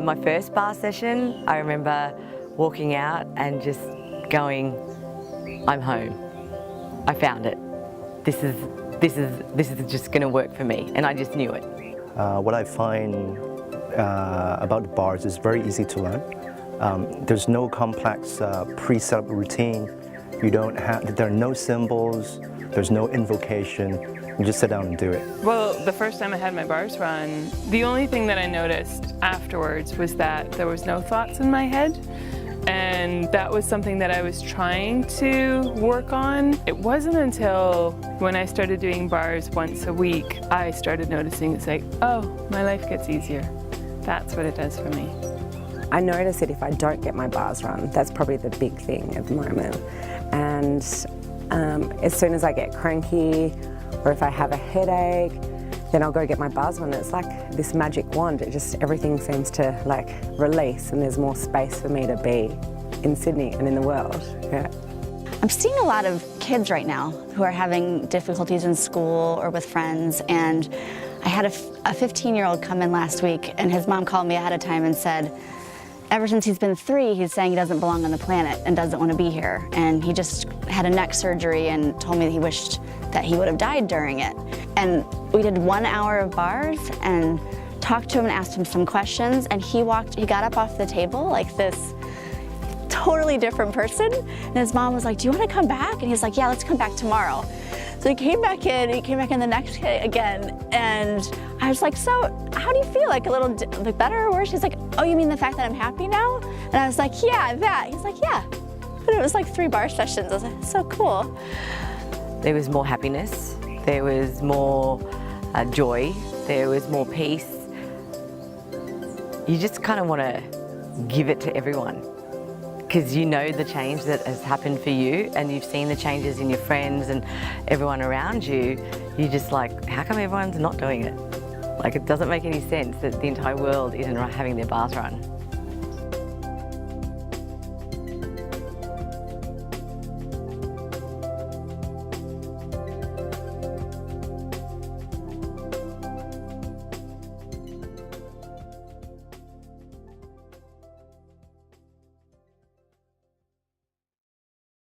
My first bar session, I remember walking out and just going, I'm home. I found it. This is just going to work for me, and I just knew it. What I find about the bars is very easy to learn. There's no complex pre-set up routine. There are no symbols. There's no invocation. You just sit down and do it. Well, the first time I had my bars run, the only thing that I noticed afterwards was that there was no thoughts in my head. And that was something that I was trying to work on. It wasn't until when I started doing bars once a week, I started noticing it's like, oh, my life gets easier. That's what it does for me. I notice that if I don't get my bars run, that's probably the big thing at the moment. And as soon as I get cranky, or if I have a headache, then I'll go get my bars run. It's like this magic wand. Everything seems to like release, and there's more space for me to be in Sydney and in the world. Yeah. I'm seeing a lot of kids right now who are having difficulties in school or with friends, and I had a 15-year-old come in last week, and his mom called me ahead of time and said, ever since he's been 3, he's saying he doesn't belong on the planet and doesn't want to be here. And he just had a neck surgery and told me that he wished that he would have died during it. And we did 1 hour of bars and talked to him and asked him some questions, and he got up off the table like this totally different person. And his mom was like, do you want to come back? And he's like, yeah, let's come back tomorrow. So he came back in the next day again, and I was like, so how do you feel? Like a little like better or worse? He's like, oh, you mean the fact that I'm happy now? And I was like, yeah, that. He's like, yeah. And it was like 3 bar sessions. I was like, so cool. There was more happiness, there was more joy, there was more peace. You just kind of want to give it to everyone, because you know the change that has happened for you, and you've seen the changes in your friends and everyone around you. You're just like, how come everyone's not doing it? Like, it doesn't make any sense that the entire world isn't having their bars run.